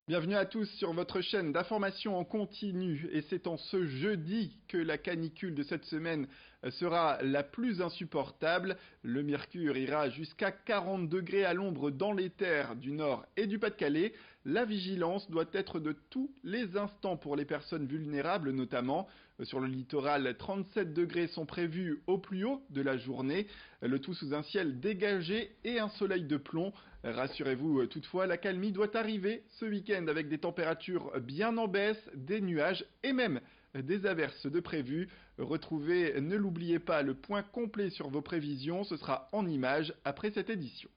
Bienvenue à tous sur votre chaîne d'information en continu et c'est en ce jeudi que la canicule de cette semaine sera la plus insupportable. Le mercure ira jusqu'à 40 degrés à l'ombre dans les terres du Nord et du Pas-de-Calais. La vigilance doit être de tous les instants pour les personnes vulnérables notamment. Sur le littoral, 37 degrés sont prévus au plus haut de la journée, le tout sous un ciel dégagé et un soleil de plomb. Rassurez-vous toutefois, l'accalmie doit arriver ce week-end avec des températures bien en baisse, des nuages et même des averses de prévues. Retrouvez, ne l'oubliez pas, le point complet sur vos prévisions, ce sera en images après cette édition.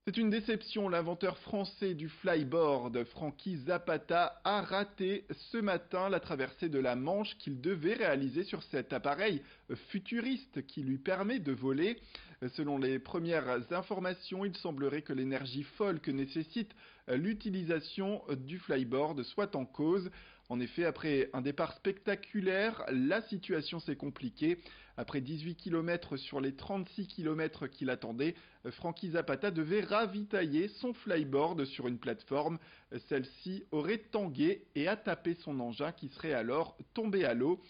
C'est une déception, l'inventeur français du flyboard, Francky Zapata, a raté ce matin la traversée de la Manche qu'il devait réaliser sur cet appareil futuriste qui lui permet de voler. Selon les premières informations, il semblerait que l'énergie folle que nécessite l'utilisation du flyboard soit en cause. En effet, après un départ spectaculaire, la situation s'est compliquée. Après 18 km sur les 36 km qu'il attendait, Francky Zapata devait ravitailler son flyboard sur une plateforme. Celle-ci aurait tangué et a tapé son engin qui serait alors tombé à l'eau.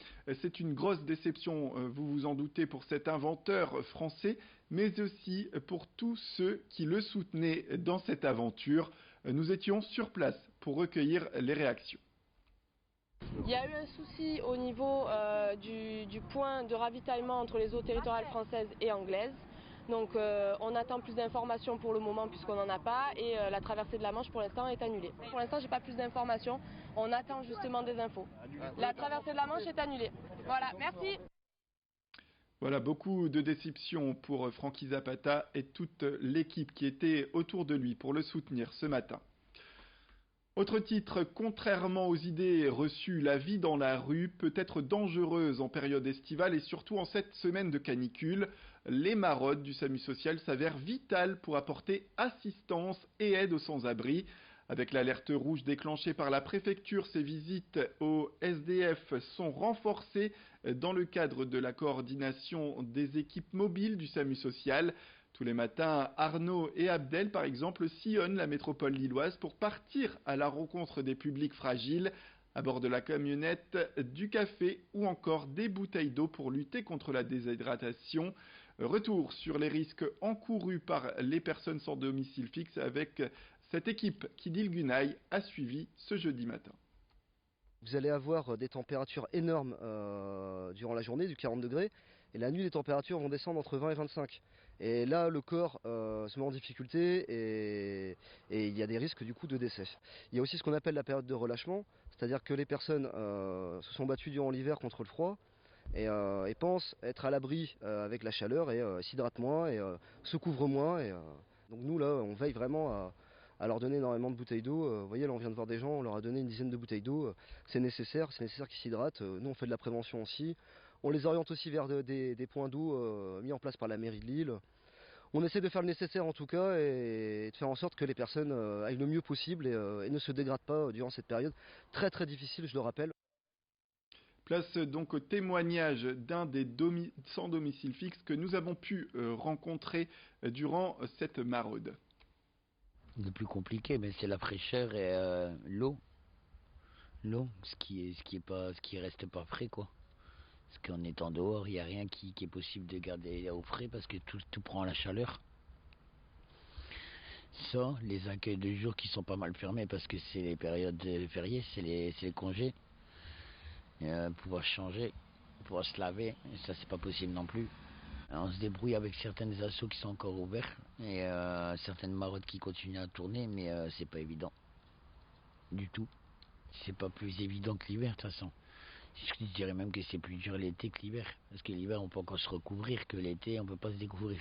C'est une grosse déception, vous vous en doutez, pour cet inventeur français, mais aussi pour tous ceux qui le soutenaient dans cette aventure. Nous étions sur place pour recueillir les réactions. Il y a eu un souci au niveau du point de ravitaillement entre les eaux territoriales françaises et anglaises. Donc on attend plus d'informations pour le moment puisqu'on n'en a pas et la traversée de la Manche pour l'instant est annulée. Pour l'instant j'ai pas plus d'informations, on attend justement des infos. La traversée de la Manche est annulée. Voilà, merci. Voilà, beaucoup de déceptions pour Francky Zapata et toute l'équipe qui était autour de lui pour le soutenir ce matin. Autre titre, contrairement aux idées reçues, la vie dans la rue peut être dangereuse en période estivale et surtout en cette semaine de canicule. Les maraudes du SAMU social s'avèrent vitales pour apporter assistance et aide aux sans-abri. Avec l'alerte rouge déclenchée par la préfecture, ces visites au SDF sont renforcées dans le cadre de la coordination des équipes mobiles du SAMU social. Tous les matins, Arnaud et Abdel, par exemple, sillonnent la métropole lilloise pour partir à la rencontre des publics fragiles. À bord de la camionnette, du café ou encore des bouteilles d'eau pour lutter contre la déshydratation. Retour sur les risques encourus par les personnes sans domicile fixe avec cette équipe qui, dit le Gunaï, a suivi ce jeudi matin. Vous allez avoir des températures énormes durant la journée, du 40 degrés, et la nuit les températures vont descendre entre 20 et 25. Et là le corps se met en difficulté et il y a des risques du coup de décès. Il y a aussi ce qu'on appelle la période de relâchement, c'est-à-dire que les personnes se sont battues durant l'hiver contre le froid et pensent être à l'abri avec la chaleur et s'hydratent moins et se couvrent moins. Donc nous là on veille vraiment à leur donner énormément de bouteilles d'eau. Vous voyez là on vient de voir des gens, on leur a donné une dizaine de bouteilles d'eau. C'est nécessaire qu'ils s'hydratent. Nous on fait de la prévention aussi. On les oriente aussi vers des points d'eau mis en place par la mairie de Lille. On essaie de faire le nécessaire en tout cas et de faire en sorte que les personnes aillent le mieux possible et ne se dégradent pas durant cette période très très difficile, je le rappelle. Place donc au témoignage d'un des sans domicile fixe que nous avons pu rencontrer durant cette maraude. Le plus compliqué, mais c'est la fraîcheur et l'eau. L'eau, ce qui reste pas frais, quoi. Parce qu'en étant dehors, il n'y a rien qui est possible de garder au frais parce que tout prend la chaleur. Ça, les accueils de jour qui sont pas mal fermés parce que c'est les périodes fériées, c'est les congés. Pouvoir changer, pouvoir se laver, et ça c'est pas possible non plus. On se débrouille avec certaines assos qui sont encore ouverts et certaines maraudes qui continuent à tourner, mais c'est pas évident du tout. C'est pas plus évident que l'hiver de toute façon. Je dirais même que c'est plus dur l'été que l'hiver. Parce que l'hiver, on peut encore se recouvrir, que l'été, on peut pas se découvrir.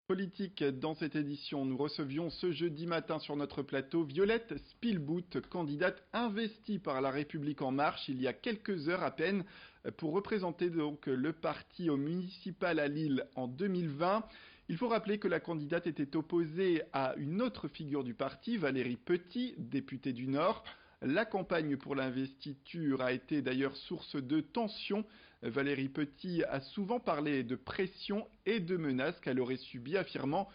Politique, dans cette édition, nous recevions ce jeudi matin sur notre plateau Violette Spielbout, candidate investie par La République En Marche il y a quelques heures à peine pour représenter donc le parti au municipal à Lille en 2020. Il faut rappeler que la candidate était opposée à une autre figure du parti, Valérie Petit, députée du Nord. La campagne pour l'investiture a été d'ailleurs source de tensions. Valérie Petit a souvent parlé de pression et de menaces qu'elle aurait subies, affirmant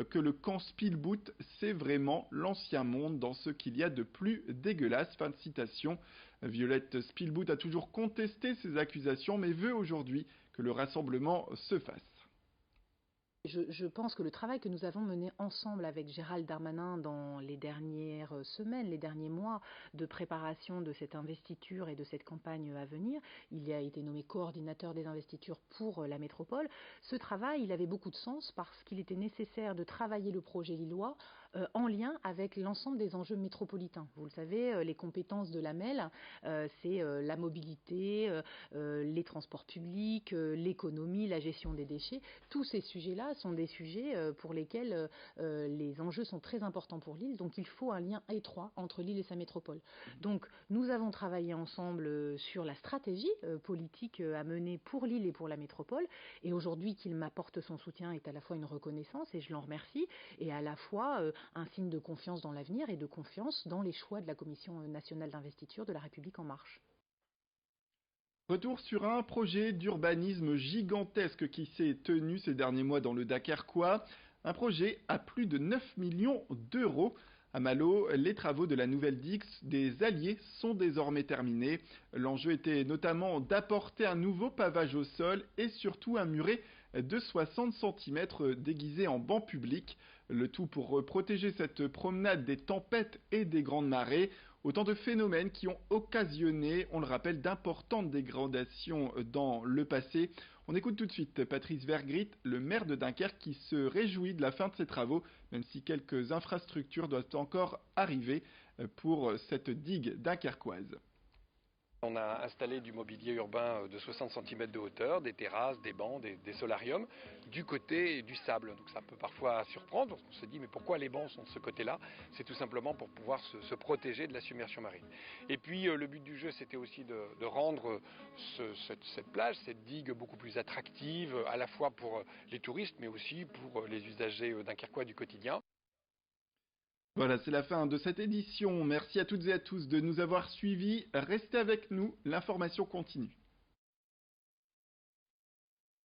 que le camp Spielboot, c'est vraiment l'ancien monde dans ce qu'il y a de plus dégueulasse. Fin de citation. Violette Spielboot a toujours contesté ces accusations, mais veut aujourd'hui que le rassemblement se fasse. Je pense que le travail que nous avons mené ensemble avec Gérald Darmanin dans les dernières semaines, les derniers mois de préparation de cette investiture et de cette campagne à venir, il a été nommé coordinateur des investitures pour la métropole. Ce travail, il avait beaucoup de sens parce qu'il était nécessaire de travailler le projet lillois en lien avec l'ensemble des enjeux métropolitains. Vous le savez, les compétences de l'AMEL, c'est la mobilité, les transports publics, l'économie, la gestion des déchets. Tous ces sujets-là sont des sujets pour lesquels les enjeux sont très importants pour l'île. Donc il faut un lien étroit entre l'île et sa métropole. Donc nous avons travaillé ensemble sur la stratégie politique à mener pour l'île et pour la métropole. Et aujourd'hui qu'il m'apporte son soutien est à la fois une reconnaissance, et je l'en remercie, et à la fois un signe de confiance dans l'avenir et de confiance dans les choix de la Commission nationale d'investiture de La République En Marche. Retour sur un projet d'urbanisme gigantesque qui s'est tenu ces derniers mois dans le Dakarquois. Un projet à plus de 9 millions d'euros. À Malo, les travaux de la nouvelle digue des Alliés sont désormais terminés. L'enjeu était notamment d'apporter un nouveau pavage au sol et surtout un muret de 60 cm déguisé en banc public. Le tout pour protéger cette promenade des tempêtes et des grandes marées. Autant de phénomènes qui ont occasionné, on le rappelle, d'importantes dégradations dans le passé. On écoute tout de suite Patrice Vergrit, le maire de Dunkerque, qui se réjouit de la fin de ces travaux, même si quelques infrastructures doivent encore arriver pour cette digue dunkerquoise. On a installé du mobilier urbain de 60 cm de hauteur, des terrasses, des bancs, des solariums, du côté du sable. Donc ça peut parfois surprendre, on se dit mais pourquoi les bancs sont de ce côté-là? C'est tout simplement pour pouvoir se protéger de la submersion marine. Et puis le but du jeu, c'était aussi de rendre cette plage, cette digue beaucoup plus attractive, à la fois pour les touristes, mais aussi pour les usagers dunkerquois du quotidien. Voilà, c'est la fin de cette édition. Merci à toutes et à tous de nous avoir suivis. Restez avec nous, l'information continue.